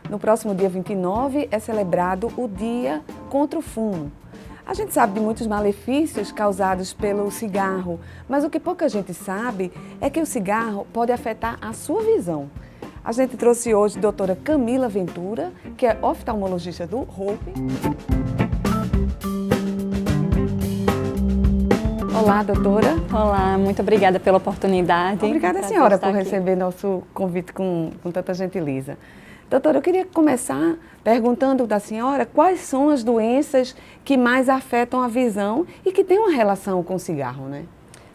No próximo dia 29 é celebrado o Dia contra o Fumo. A gente sabe de muitos malefícios causados pelo cigarro, mas o que pouca gente sabe é que o cigarro pode afetar a sua visão. A gente trouxe hoje a doutora Camila Ventura, que é oftalmologista do Hope. Olá, doutora. Olá, muito obrigada pela oportunidade. Obrigada, senhora, por receber nosso convite com tanta gentileza. Doutora, eu queria começar perguntando da senhora quais são as doenças que mais afetam a visão e que têm uma relação com o cigarro, né?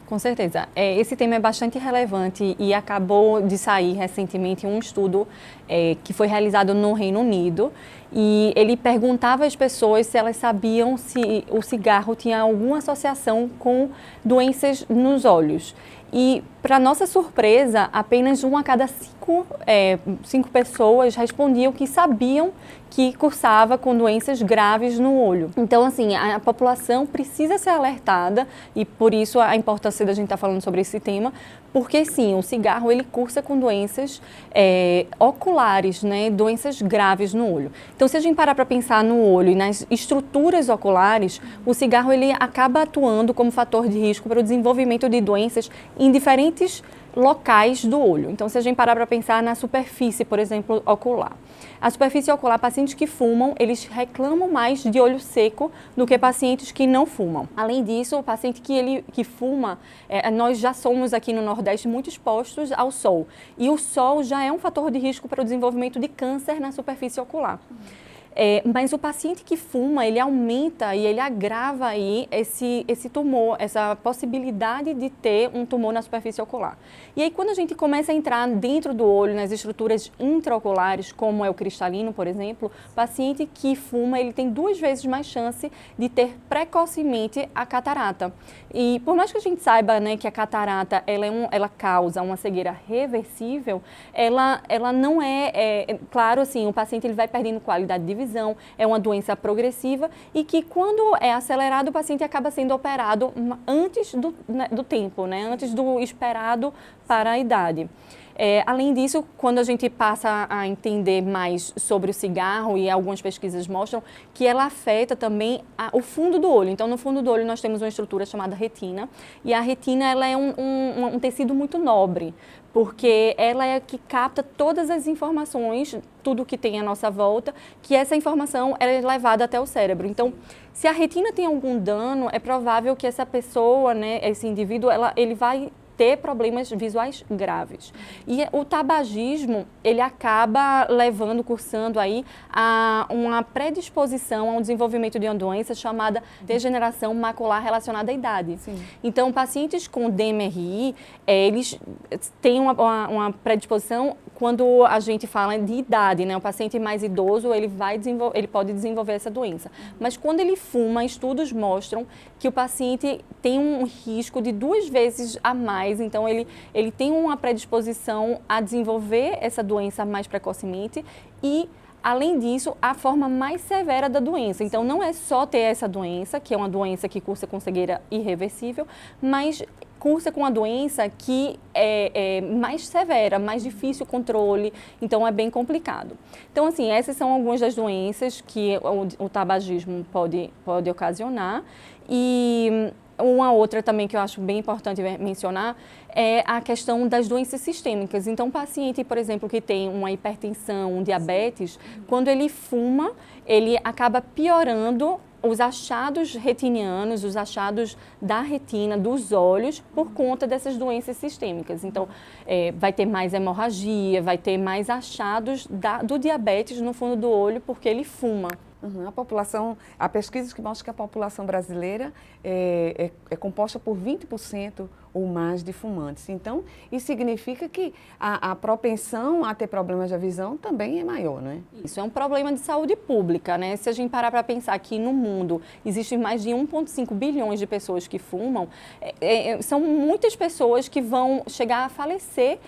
Com certeza. Esse tema é bastante relevante e acabou de sair recentemente um estudo que foi realizado no Reino Unido e ele perguntava às pessoas se elas sabiam se o cigarro tinha alguma associação com doenças nos olhos. E, para nossa surpresa, apenas 1 a cada 5 pessoas respondiam que sabiam que cursava com doenças graves no olho. Então, assim, a população precisa ser alertada e por isso a importância da gente estar falando sobre esse tema, porque sim, o cigarro ele cursa com doenças oculares, né, doenças graves no olho. Então, se a gente parar para pensar no olho e nas estruturas oculares, o cigarro ele acaba atuando como fator de risco para o desenvolvimento de doenças em diferentes locais do olho. Então, se a gente parar para pensar na superfície, por exemplo, ocular. A superfície ocular, pacientes que fumam, eles reclamam mais de olho seco do que pacientes que não fumam. Além disso, o paciente que fuma, nós já somos aqui no Nordeste muito expostos ao sol. E o sol já é um fator de risco para o desenvolvimento de câncer na superfície ocular. Mas o paciente que fuma, ele aumenta e ele agrava aí esse tumor, essa possibilidade de ter um tumor na superfície ocular. E aí quando a gente começa a entrar dentro do olho, nas estruturas intraoculares, como é o cristalino, por exemplo, o paciente que fuma, ele tem 2 vezes mais chance de ter precocemente a catarata. E por mais que a gente saiba, né, que a catarata ela causa uma cegueira reversível, ela não claro assim, o paciente ele vai perdendo qualidade de visão, é uma doença progressiva e que quando é acelerado o paciente acaba sendo operado antes do tempo, né, antes do esperado para a idade. Além disso, quando a gente passa a entender mais sobre o cigarro, e algumas pesquisas mostram que ela afeta também o fundo do olho. Então, no fundo do olho nós temos uma estrutura chamada retina, e a retina ela é um tecido muito nobre, porque ela é que capta todas as informações, tudo que tem à nossa volta, que essa informação é levada até o cérebro. Então, se a retina tem algum dano, é provável que essa pessoa, né, esse indivíduo, ele vai ter problemas visuais graves. E o tabagismo, ele acaba cursando aí a uma predisposição a um desenvolvimento de uma doença chamada degeneração macular relacionada à idade. Sim. Então, pacientes com DMRI, eles têm uma predisposição quando a gente fala de idade, né? O paciente mais idoso, ele pode desenvolver essa doença. Mas quando ele fuma, estudos mostram que o paciente tem um risco de 2 vezes a mais. Então, ele tem uma predisposição a desenvolver essa doença mais precocemente e, além disso, a forma mais severa da doença. Então, não é só ter essa doença, que é uma doença que cursa com cegueira irreversível, mas cursa com a doença que é mais severa, mais difícil o controle, então é bem complicado. Então, assim, essas são algumas das doenças que o tabagismo pode ocasionar. E uma outra também que eu acho bem importante mencionar é a questão das doenças sistêmicas. Então, o paciente, por exemplo, que tem uma hipertensão, um diabetes, quando ele fuma, ele acaba piorando os achados retinianos, os achados da retina, dos olhos, por conta dessas doenças sistêmicas. Então, vai ter mais hemorragia, vai ter mais achados do diabetes no fundo do olho, porque ele fuma. A população, há pesquisas que mostram que a população brasileira é composta por 20% ou mais de fumantes. Então, isso significa que a propensão a ter problemas da visão também é maior, né? Isso é um problema de saúde pública, né? Se a gente parar para pensar que no mundo existem mais de 1,5 bilhões de pessoas que fumam, são muitas pessoas que vão chegar a falecer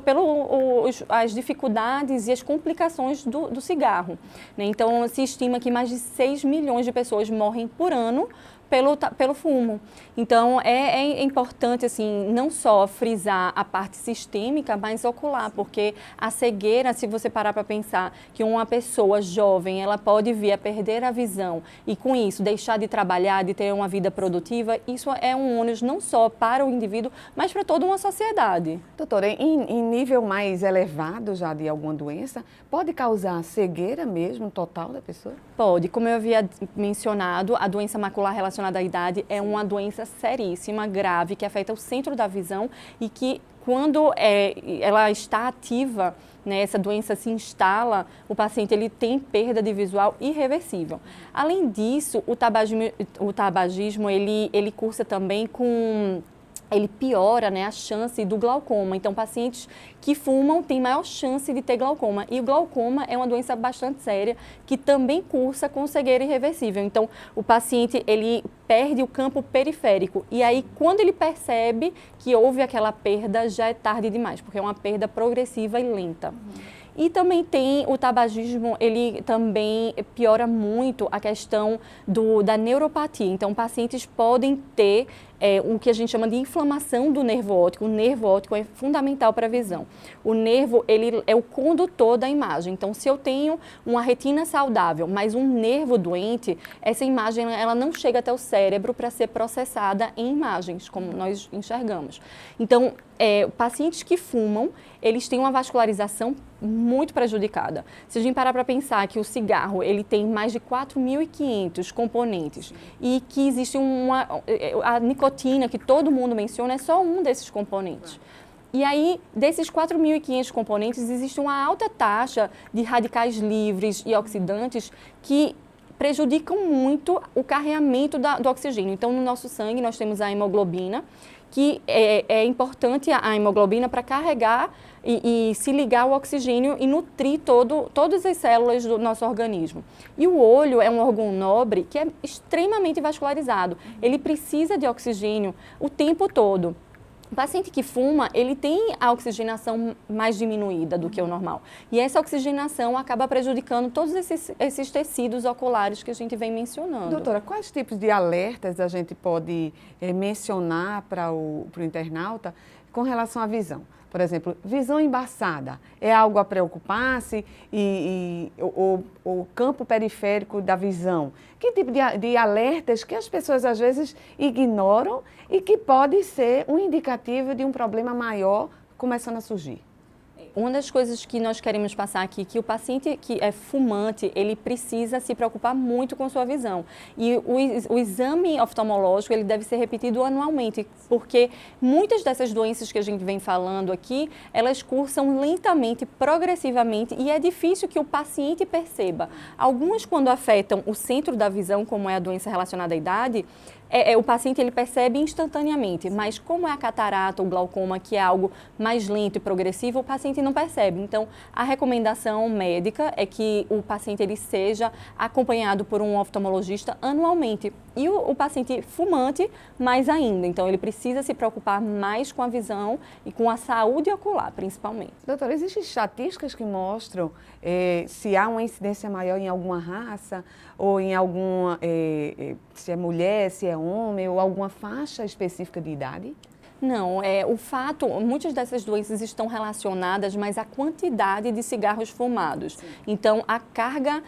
pelas dificuldades e as complicações do cigarro, né? Então, se estima que mais de 6 milhões de pessoas morrem por ano pelo fumo. Então, é importante, assim, não só frisar a parte sistêmica, mas ocular, porque a cegueira, se você parar para pensar que uma pessoa jovem, ela pode vir a perder a visão e, com isso, deixar de trabalhar, de ter uma vida produtiva, isso é um ônus não só para o indivíduo, mas para toda uma sociedade. Doutora, em nível mais elevado já de alguma doença, pode causar cegueira mesmo total da pessoa? Pode. Como eu havia mencionado, a doença macular relacionada à idade é uma doença seríssima, grave, que afeta o centro da visão e que, quando ela está ativa, né, essa doença se instala, o paciente ele tem perda de visual irreversível. Além disso, o tabagismo ele cursa também com... Ele piora, né, a chance do glaucoma. Então, pacientes que fumam têm maior chance de ter glaucoma. E o glaucoma é uma doença bastante séria que também cursa com cegueira irreversível. Então, o paciente ele perde o campo periférico. E aí, quando ele percebe que houve aquela perda, já é tarde demais, porque é uma perda progressiva e lenta. E também tem o tabagismo, ele também piora muito a questão da neuropatia. Então, pacientes podem ter o que a gente chama de inflamação do nervo óptico. O nervo óptico é fundamental para a visão. O nervo, ele é o condutor da imagem. Então, se eu tenho uma retina saudável, mas um nervo doente, essa imagem ela não chega até o cérebro para ser processada em imagens, como nós enxergamos. Então, pacientes que fumam, eles têm uma vascularização muito prejudicada. Se a gente parar para pensar que o cigarro ele tem mais de 4.500 componentes e que existe a nicotina que todo mundo menciona é só um desses componentes. E aí, desses 4.500 componentes, existe uma alta taxa de radicais livres e oxidantes que prejudicam muito o carreamento do oxigênio. Então, no nosso sangue, nós temos a hemoglobina, que é importante a hemoglobina para carregar e se ligar ao oxigênio e nutrir todas as células do nosso organismo. E o olho é um órgão nobre que é extremamente vascularizado. Ele precisa de oxigênio o tempo todo. O paciente que fuma, ele tem a oxigenação mais diminuída do que o normal. E essa oxigenação acaba prejudicando todos esses tecidos oculares que a gente vem mencionando. Doutora, quais tipos de alertas a gente pode mencionar para o internauta com relação à visão? Por exemplo, visão embaçada é algo a preocupar-se o campo periférico da visão? Que tipo de alertas que as pessoas às vezes ignoram e que pode ser um indicativo de um problema maior começando a surgir? Uma das coisas que nós queremos passar aqui é que o paciente que é fumante, ele precisa se preocupar muito com sua visão. E o exame oftalmológico, ele deve ser repetido anualmente, porque muitas dessas doenças que a gente vem falando aqui, elas cursam lentamente, progressivamente, e é difícil que o paciente perceba. Algumas, quando afetam o centro da visão, como é a doença relacionada à idade, o paciente ele percebe instantaneamente, mas como é a catarata, o glaucoma, que é algo mais lento e progressivo, o paciente não percebe. Então, a recomendação médica é que o paciente ele seja acompanhado por um oftalmologista anualmente. E o paciente fumante, mais ainda. Então, ele precisa se preocupar mais com a visão e com a saúde ocular, principalmente. Doutora, existem estatísticas que mostram se há uma incidência maior em alguma raça ou em alguma, se é mulher, se é homem ou alguma faixa específica de idade? Não, o fato, muitas dessas doenças estão relacionadas, mas à quantidade de cigarros fumados. Sim. Então, a carga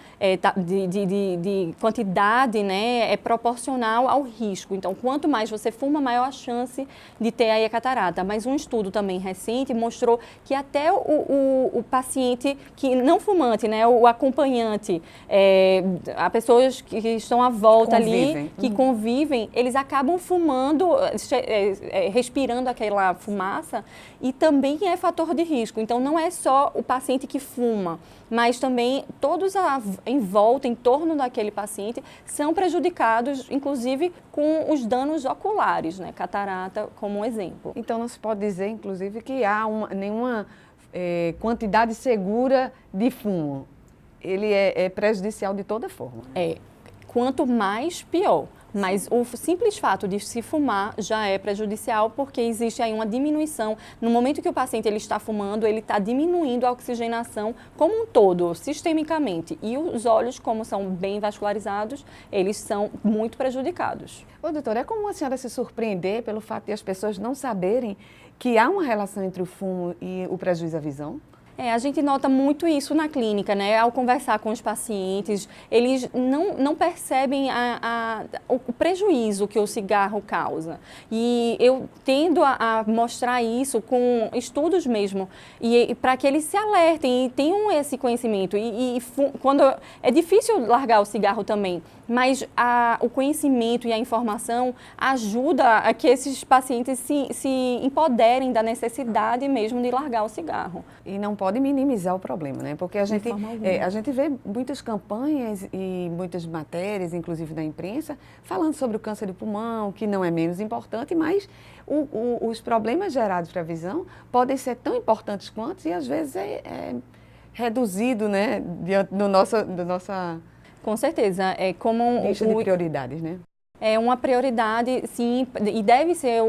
de quantidade, né, é proporcional ao risco. Então, quanto mais você fuma, maior a chance de ter aí a catarata. Mas um estudo também recente mostrou que até o paciente que não fumante, né, o acompanhante, as pessoas que estão à volta ali, que convivem, eles acabam fumando, respirando aquela fumaça e também é fator de risco. Então, não é só o paciente que fuma, mas também todos em volta, em torno daquele paciente, são prejudicados, inclusive com os danos oculares, né? Catarata como um exemplo. Então, não se pode dizer, inclusive, que há nenhuma quantidade segura de fumo. Ele é prejudicial de toda forma. Quanto mais, pior. Mas o simples fato de se fumar já é prejudicial, porque existe aí uma diminuição. No momento que o paciente ele está fumando, ele está diminuindo a oxigenação como um todo, sistemicamente. E os olhos, como são bem vascularizados, eles são muito prejudicados. Ô, doutora, é comum a senhora se surpreender pelo fato de as pessoas não saberem que há uma relação entre o fumo e o prejuízo à visão? A gente nota muito isso na clínica, né? Ao conversar com os pacientes, eles não percebem o prejuízo que o cigarro causa. E eu tendo a mostrar isso com estudos mesmo, e para que eles se alertem e tenham esse conhecimento. Quando é difícil largar o cigarro também, mas o conhecimento e a informação ajuda a que esses pacientes se empoderem da necessidade mesmo de largar o cigarro. E não pode minimizar o problema, né? Porque a gente vê muitas campanhas e muitas matérias, inclusive da imprensa, falando sobre o câncer de pulmão, que não é menos importante, mas os problemas gerados para a visão podem ser tão importantes quanto e às vezes é reduzido, né? Diante do nossa Com certeza, é como lista de prioridades, né? É uma prioridade, sim, e deve ser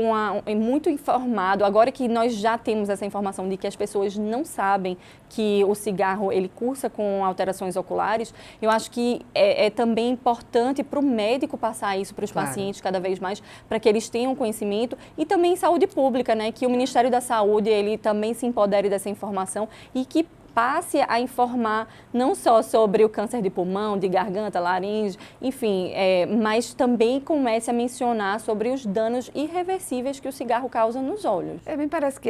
muito informado. Agora que nós já temos essa informação de que as pessoas não sabem que o cigarro ele cursa com alterações oculares, eu acho que é também importante para o médico passar isso para os pacientes cada vez mais, para que eles tenham conhecimento, e também saúde pública, né? Que o Ministério da Saúde ele também se empodere dessa informação e que passe a informar não só sobre o câncer de pulmão, de garganta, laringe, enfim, mas também comece a mencionar sobre os danos irreversíveis que o cigarro causa nos olhos. Me parece que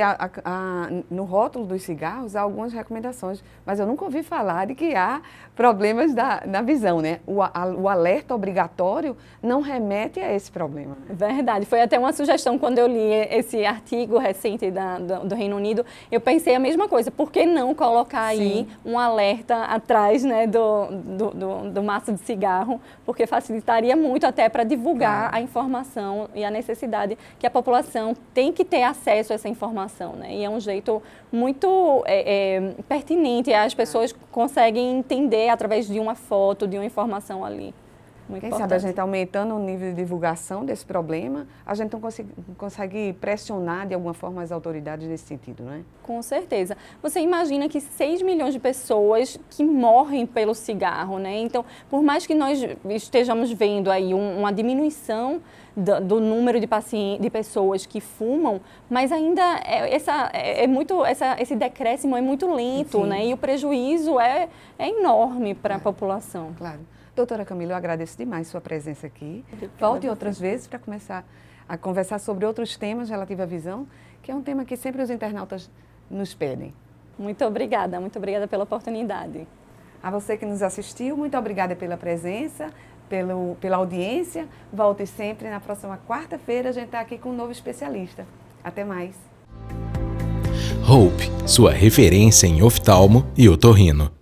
no rótulo dos cigarros há algumas recomendações, mas eu nunca ouvi falar de que há problemas na visão, né? O alerta obrigatório não remete a esse problema. Verdade, foi até uma sugestão quando eu li esse artigo recente do Reino Unido, eu pensei a mesma coisa, por que não colocar aí um alerta atrás, né, do maço de cigarro, porque facilitaria muito até para divulgar a informação e a necessidade que a população tem que ter acesso a essa informação, né? E é um jeito muito pertinente, as pessoas conseguem entender através de uma foto, de uma informação ali. Quem sabe a gente aumentando o nível de divulgação desse problema, a gente não consegue pressionar de alguma forma as autoridades nesse sentido, não é? Com certeza. Você imagina que 6 milhões de pessoas que morrem pelo cigarro, né? Então, por mais que nós estejamos vendo aí uma diminuição do número de pessoas que fumam, mas ainda esse decréscimo é muito lento, né? E o prejuízo é enorme para a população. Claro. Doutora Camila, eu agradeço demais sua presença aqui. Volte outras vezes para começar a conversar sobre outros temas relativos à visão, que é um tema que sempre os internautas nos pedem. Muito obrigada pela oportunidade. A você que nos assistiu, muito obrigada pela presença, pela audiência. Volte sempre, na próxima quarta-feira a gente está aqui com um novo especialista. Até mais. Hope, sua referência em oftalmo e otorrino.